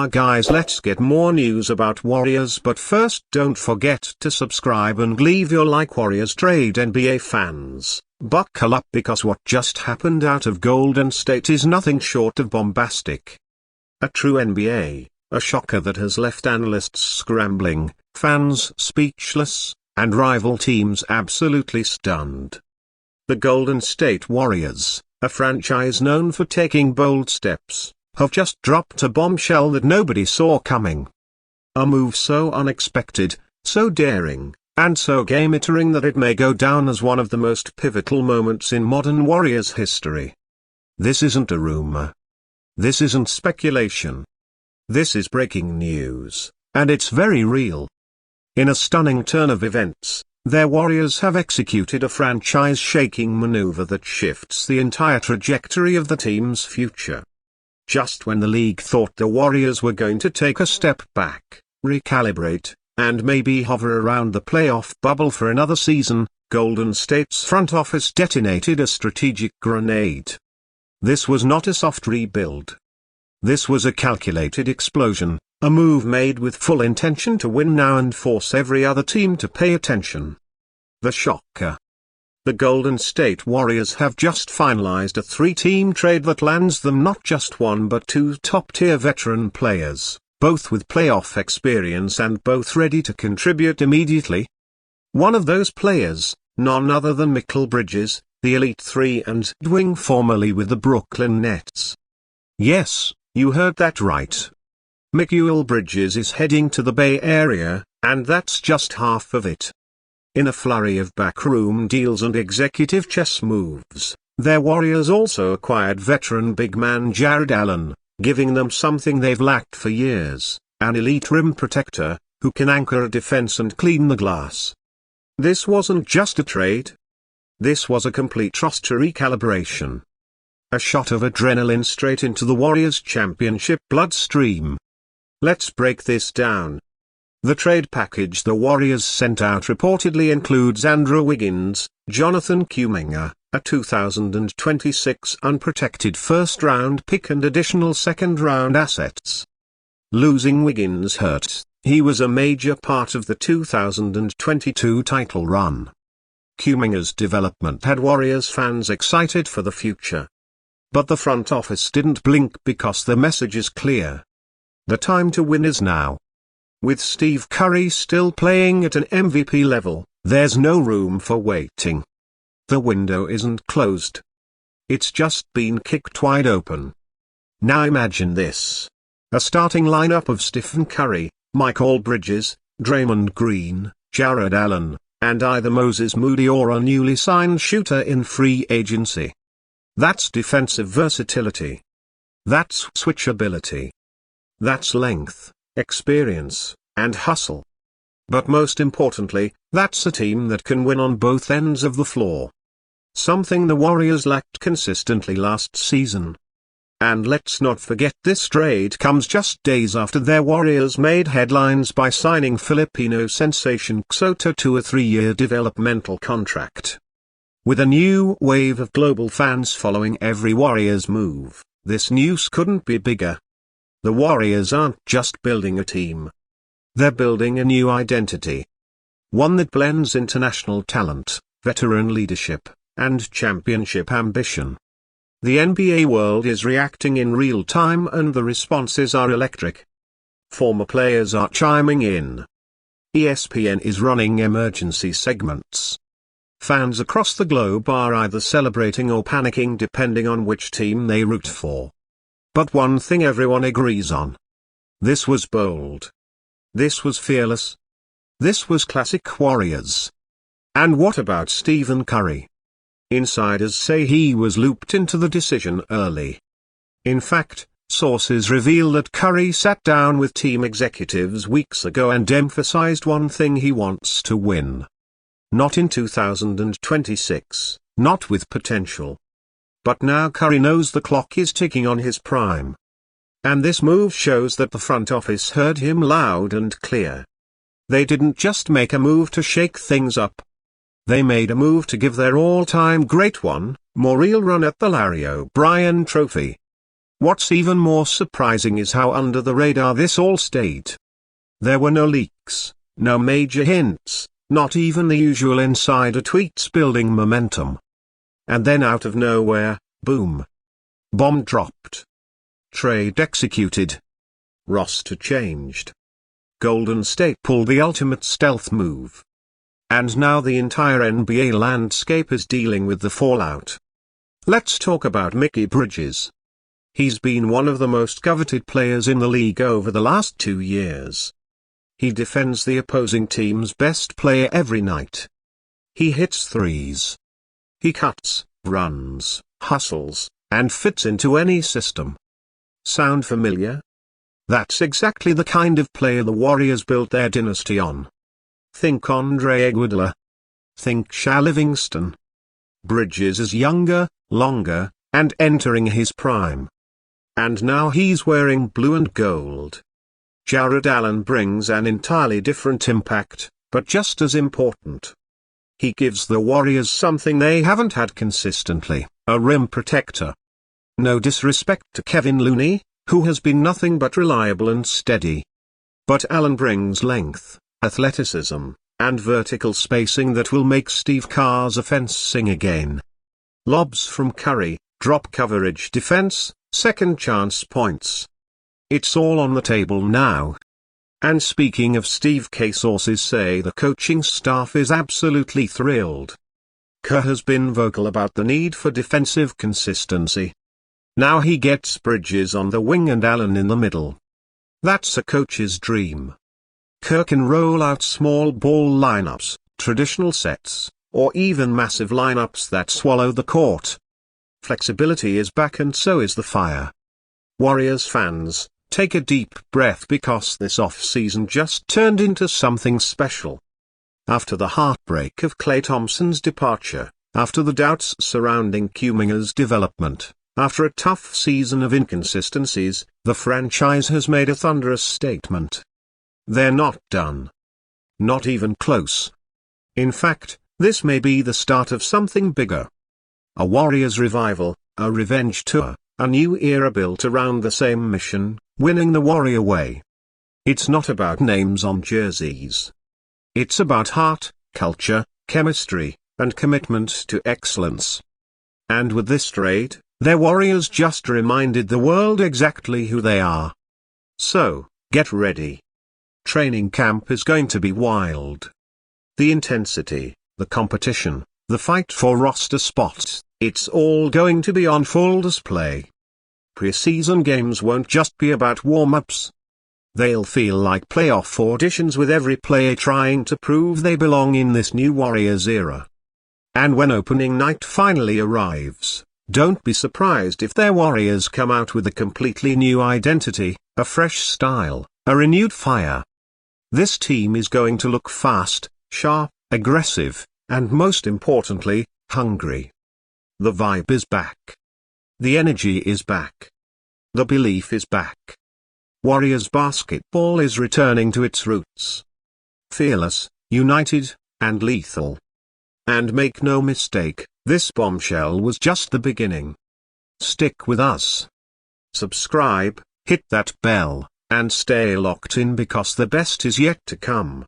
Nah guys, let's get more news about Warriors, but first don't forget to subscribe and leave your like. WarriorsTrade NBA fans, buckle up because what just happened out of Golden State is nothing short of bombastic. A true NBA, a shocker that has left analysts scrambling, fans speechless, and rival teams absolutely stunned. The Golden State Warriors, a franchise known for taking bold steps, have just dropped a bombshell that nobody saw coming. A move so unexpected, so daring, and so game-altering that it may go down as one of the most pivotal moments in modern Warriors history. This isn't a rumor. This isn't speculation. This is breaking news, and it's very real. In a stunning turn of events, their Warriors have executed a franchise-shaking maneuver that shifts the entire trajectory of the team's future. Just when the league thought the Warriors were going to take a step back, recalibrate, and maybe hover around the playoff bubble for another season, Golden State's front office detonated a strategic grenade. This was not a soft rebuild. This was a calculated explosion, a move made with full intention to win now and force every other team to pay attention. The shocker. The Golden State Warriors have just finalized a 3-team trade that lands them not just one but 2 top-tier veteran players, both with playoff experience and both ready to contribute immediately. One of those players, none other than Mikal Bridges, the Elite 3 and wing formerly with the Brooklyn Nets. Yes, you heard that right. Mikal Bridges is heading to the Bay Area, and that's just half of it. In a flurry of backroom deals and executive chess moves, their Warriors also acquired veteran big man Jared Allen, giving them something they've lacked for years, an elite rim protector, who can anchor a defense and clean the glass. This wasn't just a trade. This was a complete roster recalibration. A shot of adrenaline straight into the Warriors' championship bloodstream. Let's break this down. The trade package the Warriors sent out reportedly includes Andrew Wiggins, Jonathan Kuminga, a 2026 unprotected first-round pick and additional second-round assets. Losing Wiggins hurt. He was a major part of the 2022 title run. Kuminga's development had Warriors fans excited for the future. But the front office didn't blink because the message is clear. The time to win is now. With Steve Curry still playing at an MVP level, there's no room for waiting. The window isn't closed. It's just been kicked wide open. Now imagine this. A starting lineup of Stephen Curry, Mikal Bridges, Draymond Green, Jared Allen, and either Moses Moody or a newly signed shooter in free agency. That's defensive versatility. That's switchability. That's length, experience, and hustle. But most importantly, that's a team that can win on both ends of the floor. Something the Warriors lacked consistently last season. And let's not forget this trade comes just days after their Warriors made headlines by signing Filipino sensation Soto to a 3-year developmental contract. With a new wave of global fans following every Warriors move, this news couldn't be bigger. The Warriors aren't just building a team. They're building a new identity. One that blends international talent, veteran leadership, and championship ambition. The NBA world is reacting in real time and the responses are electric. Former players are chiming in. ESPN is running emergency segments. Fans across the globe are either celebrating or panicking depending on which team they root for. But one thing everyone agrees on. This was bold. This was fearless. This was classic Warriors. And what about Stephen Curry? Insiders say he was looped into the decision early. In fact, sources reveal that Curry sat down with team executives weeks ago and emphasized one thing: he wants to win. Not in 2026, not with potential. But now Curry knows the clock is ticking on his prime. And this move shows that the front office heard him loud and clear. They didn't just make a move to shake things up. They made a move to give their all-time great one more real run at the Larry O'Brien Trophy. What's even more surprising is how under the radar this all stayed. There were no leaks, no major hints, not even the usual insider tweets building momentum. And then out of nowhere, boom. Bomb dropped. Trade executed. Roster changed. Golden State pulled the ultimate stealth move. And now the entire NBA landscape is dealing with the fallout. Let's talk about Mickey Bridges. He's been one of the most coveted players in the league over the last 2 years. He defends the opposing team's best player every night. He hits threes. He cuts, runs, hustles, and fits into any system. Sound familiar? That's exactly the kind of player the Warriors built their dynasty on. Think Andre Iguodala. Think Shea Livingston. Bridges is younger, longer, and entering his prime. And now he's wearing blue and gold. Jared Allen brings an entirely different impact, but just as important. He gives the Warriors something they haven't had consistently, a rim protector. No disrespect to Kevin Looney, who has been nothing but reliable and steady. But Allen brings length, athleticism, and vertical spacing that will make Steve Kerr's offense sing again. Lobs from Curry, drop coverage defense, second chance points. It's all on the table now. And speaking of Steve Kerr, sources say the coaching staff is absolutely thrilled. Kerr has been vocal about the need for defensive consistency. Now he gets Bridges on the wing and Allen in the middle. That's a coach's dream. Kerr can roll out small ball lineups, traditional sets, or even massive lineups that swallow the court. Flexibility is back and so is the fire. Warriors fans, take a deep breath because this off-season just turned into something special. After the heartbreak of Klay Thompson's departure, after the doubts surrounding Kuminga's development, after a tough season of inconsistencies, the franchise has made a thunderous statement. They're not done. Not even close. In fact, this may be the start of something bigger. A Warriors revival, a revenge tour, a new era built around the same mission, winning the Warrior way. It's not about names on jerseys. It's about heart, culture, chemistry, and commitment to excellence. And with this trade, their Warriors just reminded the world exactly who they are. So, get ready. Training camp is going to be wild. The intensity, the competition, the fight for roster spots, it's all going to be on full display. Preseason games won't just be about warm-ups. They'll feel like playoff auditions with every player trying to prove they belong in this new Warriors era. And when opening night finally arrives, don't be surprised if their Warriors come out with a completely new identity, a fresh style, a renewed fire. This team is going to look fast, sharp, aggressive, and most importantly, hungry. The vibe is back. The energy is back. The belief is back. Warriors basketball is returning to its roots. Fearless, united, and lethal. And make no mistake, this bombshell was just the beginning. Stick with us. Subscribe, hit that bell, and stay locked in because the best is yet to come.